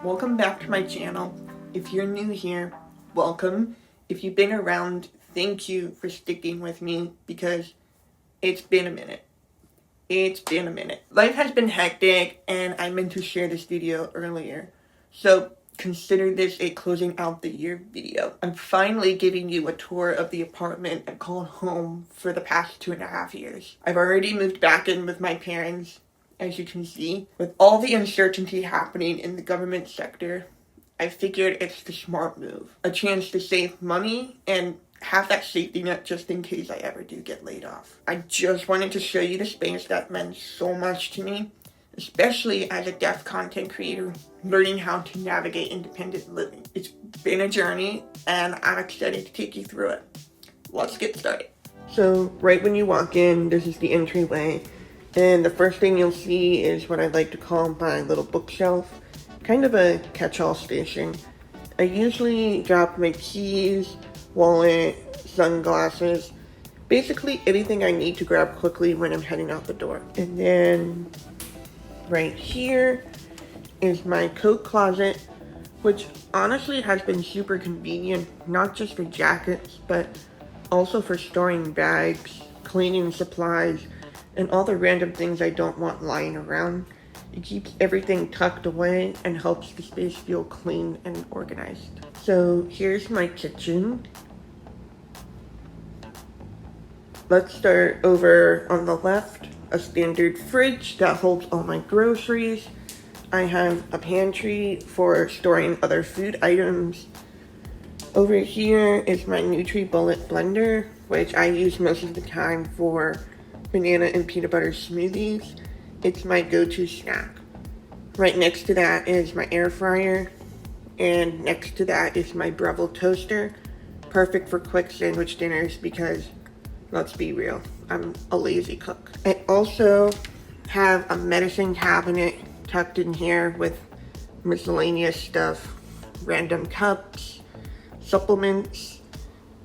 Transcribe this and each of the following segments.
Welcome back to my channel. If you're new here, welcome. If you've been around, thank you for sticking with me because it's been a minute. Life has been hectic and I meant to share this video earlier. So consider this a closing out the year video. I'm finally giving you a tour of the apartment I've called home for the past 2.5 years. I've already moved back in with my parents. As you can see, with all the uncertainty happening in the government sector, I figured it's the smart move. A chance to save money and have that safety net just in case I ever do get laid off. I just wanted to show you the space that meant so much to me, especially as a deaf content creator, learning how to navigate independent living. It's been a journey and I'm excited to take you through it. Let's get started. So right when you walk in, this is the entryway. And the first thing you'll see is what I like to call my little bookshelf, kind of a catch-all station. I usually drop my keys, wallet, sunglasses, basically anything I need to grab quickly when I'm heading out the door. And then right here is my coat closet, which honestly has been super convenient, not just for jackets, but also for storing bags, cleaning supplies, and all the random things I don't want lying around. It keeps everything tucked away and helps the space feel clean and organized. So here's my kitchen. Let's start over on the left. A standard fridge that holds all my groceries. I have a pantry for storing other food items. Over here is my NutriBullet blender, which I use most of the time for banana and peanut butter smoothies. It's my go-to snack. Right next to that is my air fryer, and next to that is my Breville toaster, perfect for quick sandwich dinners because, let's be real, I'm a lazy cook. I also have a medicine cabinet tucked in here with miscellaneous stuff, random cups, supplements,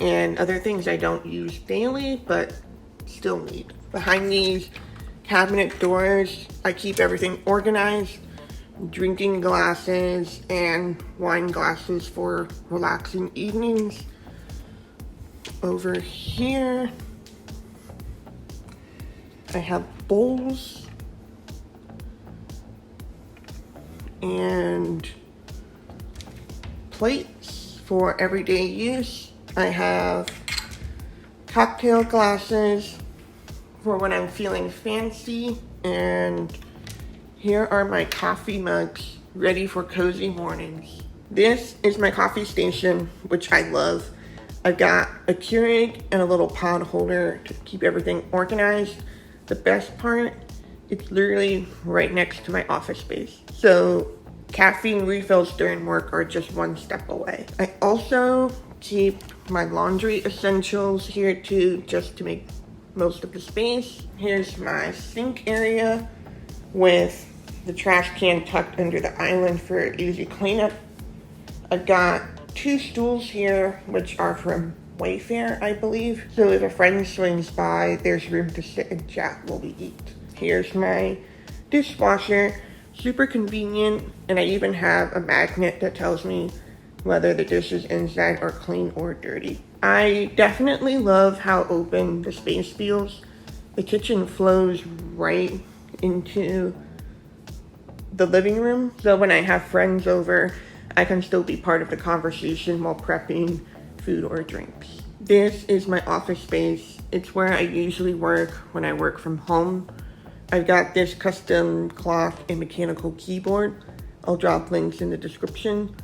and other things I don't use daily but still need. Behind these cabinet doors, I keep everything organized, drinking glasses and wine glasses for relaxing evenings. Over here, I have bowls and plates for everyday use. I have cocktail glasses for when I'm feeling fancy, and here are my coffee mugs ready for cozy mornings. This is my coffee station, which I love. I've got a Keurig and a little pod holder to keep everything organized. The best part, it's literally right next to my office space. So caffeine refills during work are just one step away. I also keep my laundry essentials here too, just to make most of the space. Here's my sink area with the trash can tucked under the island for easy cleanup. I've got 2 stools here, which are from Wayfair, I believe. So if a friend swings by, there's room to sit and chat while we eat. Here's my dishwasher, super convenient, and I even have a magnet that tells me whether the dishes inside are clean or dirty. I definitely love how open the space feels. The kitchen flows right into the living room, so when I have friends over, I can still be part of the conversation while prepping food or drinks. This is my office space. It's where I usually work when I work from home. I've got this custom cloth and mechanical keyboard. I'll drop links in the description.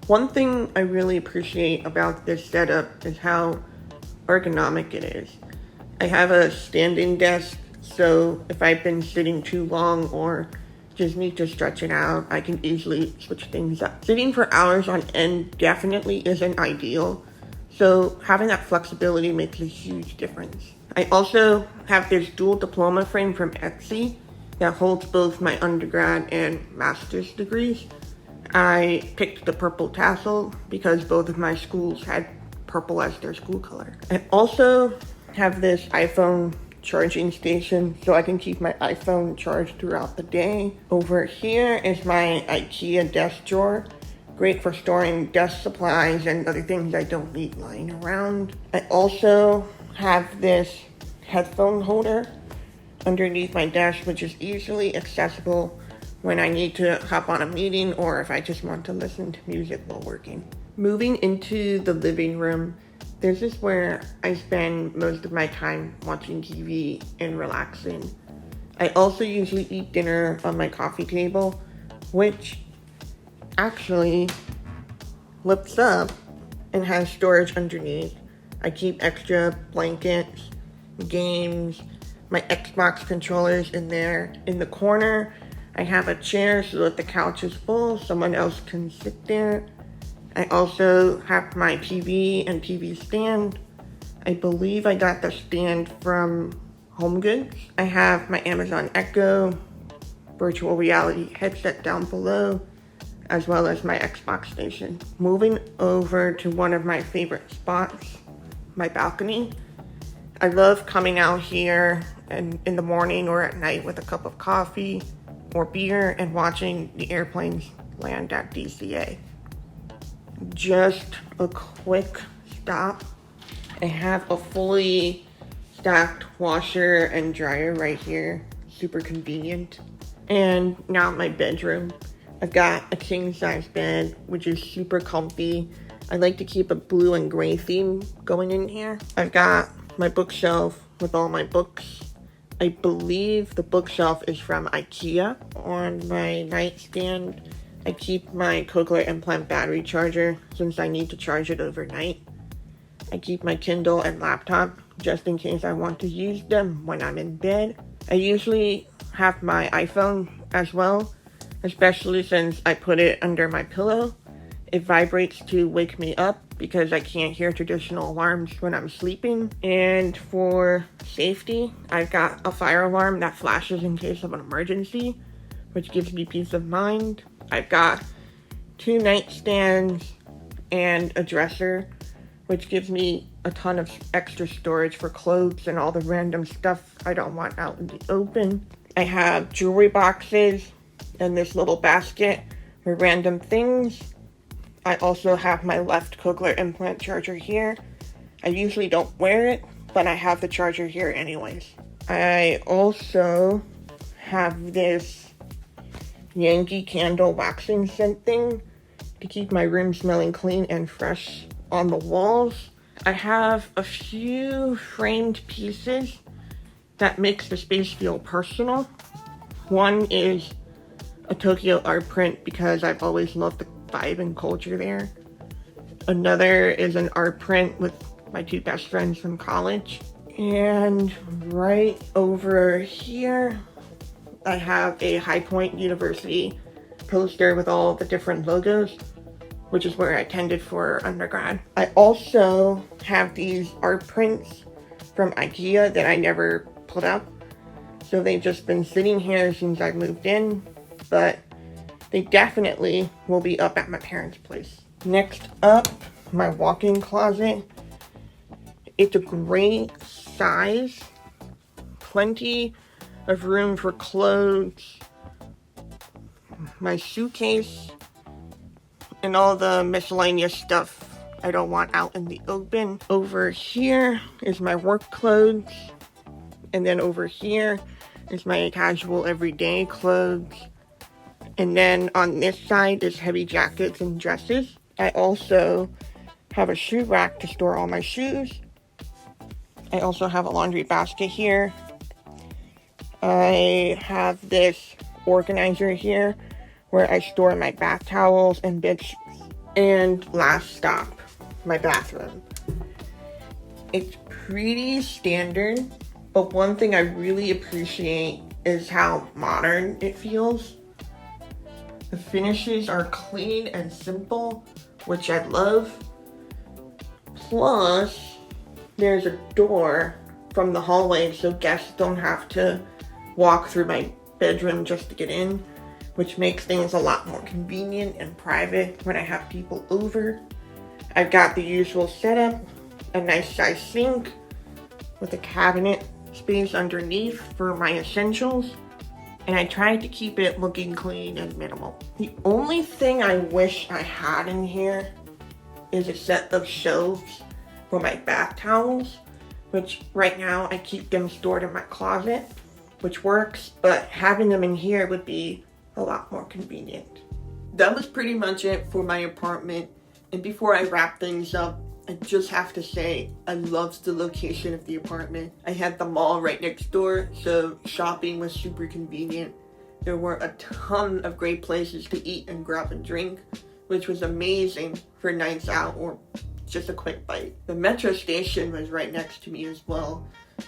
One thing I really appreciate about this setup is how ergonomic it is. I have a standing desk, so if I've been sitting too long or just need to stretch it out, I can easily switch things up. Sitting for hours on end definitely isn't ideal, so having that flexibility makes a huge difference. I also have this dual diploma frame from Etsy that holds both my undergrad and master's degrees. I picked the purple tassel because both of my schools had purple as their school color. I also have this iPhone charging station so I can keep my iPhone charged throughout the day. Over here is my IKEA desk drawer. Great for storing desk supplies and other things I don't need lying around. I also have this headphone holder underneath my desk, which is easily accessible when I need to hop on a meeting or if I just want to listen to music while working. Moving into the living room, this is where I spend most of my time watching TV and relaxing. I also usually eat dinner on my coffee table, which actually lifts up and has storage underneath. I keep extra blankets, games, my Xbox controllers in there. In the corner, I have a chair so that the couch is full, someone else can sit there. I also have my TV and TV stand. I believe I got the stand from HomeGoods. I have my Amazon Echo virtual reality headset down below, as well as my Xbox station. Moving over to one of my favorite spots, my balcony. I love coming out here and in the morning or at night with a cup of coffee or beer and watching the airplanes land at DCA. Just a quick stop. I have a fully stacked washer and dryer right here. Super convenient. And now my bedroom. I've got a king size bed, which is super comfy. I like to keep a blue and gray theme going in here. I've got my bookshelf with all my books. I believe the bookshelf is from IKEA. On my nightstand, I keep my cochlear implant battery charger since I need to charge it overnight. I keep my Kindle and laptop just in case I want to use them when I'm in bed. I usually have my iPhone as well, especially since I put it under my pillow. It vibrates to wake me up because I can't hear traditional alarms when I'm sleeping. And for safety, I've got a fire alarm that flashes in case of an emergency, which gives me peace of mind. I've got 2 nightstands and a dresser, which gives me a ton of extra storage for clothes and all the random stuff I don't want out in the open. I have jewelry boxes and this little basket for random things. I also have my left cochlear implant charger here. I usually don't wear it, but I have the charger here anyways. I also have this Yankee Candle waxing scent thing to keep my room smelling clean and fresh on the walls. I have a few framed pieces that makes the space feel personal. One is a Tokyo art print because I've always loved the vibe and culture there. Another is an art print with my 2 best friends from college. And right over here, I have a High Point University poster with all the different logos, which is where I attended for undergrad. I also have these art prints from IKEA that I never put up. So they've just been sitting here since I moved in, but they definitely will be up at my parents' place. Next up, my walk-in closet. It's a great size, plenty of room for clothes, my suitcase, and all the miscellaneous stuff I don't want out in the open. Over here is my work clothes, and then over here is my casual everyday clothes. And then on this side is heavy jackets and dresses. I also have a shoe rack to store all my shoes. I also have a laundry basket here. I have this organizer here where I store my bath towels and bed sheets. And last stop, my bathroom. It's pretty standard, but one thing I really appreciate is how modern it feels. The finishes are clean and simple, which I love. Plus, there's a door from the hallway so guests don't have to walk through my bedroom just to get in, which makes things a lot more convenient and private when I have people over. I've got the usual setup, a nice size sink with a cabinet space underneath for my essentials, and I tried to keep it looking clean and minimal. The only thing I wish I had in here is a set of shelves for my bath towels, which right now I keep them stored in my closet, which works, but having them in here would be a lot more convenient. That was pretty much it for my apartment, and before I wrap things up, I just have to say I loved the location of the apartment. I had the mall right next door, so shopping was super convenient. There were a ton of great places to eat and grab and drink, which was amazing for nights out or just a quick bite. The metro station was right next to me as well,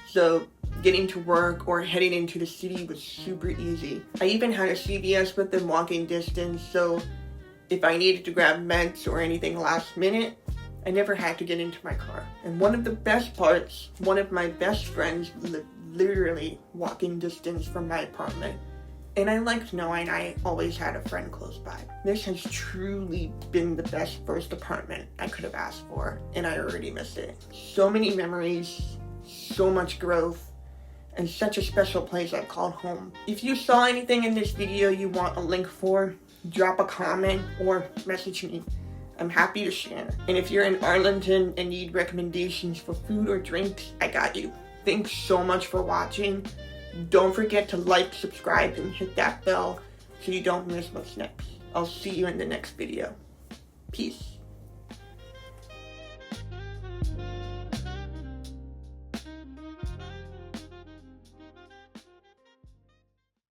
so getting to work or heading into the city was super easy. I even had a CVS within walking distance, so if I needed to grab meds or anything last minute, I never had to get into my car. And one of the best parts, one of my best friends lived literally walking distance from my apartment. And I liked knowing I always had a friend close by. This has truly been the best first apartment I could have asked for, and I already missed it. So many memories, so much growth, and such a special place I called home. If you saw anything in this video you want a link for, drop a comment or message me. I'm happy to share. And if you're in Arlington and need recommendations for food or drinks, I got you. Thanks so much for watching. Don't forget to like, subscribe, and hit that bell so you don't miss what's next. I'll see you in the next video. Peace.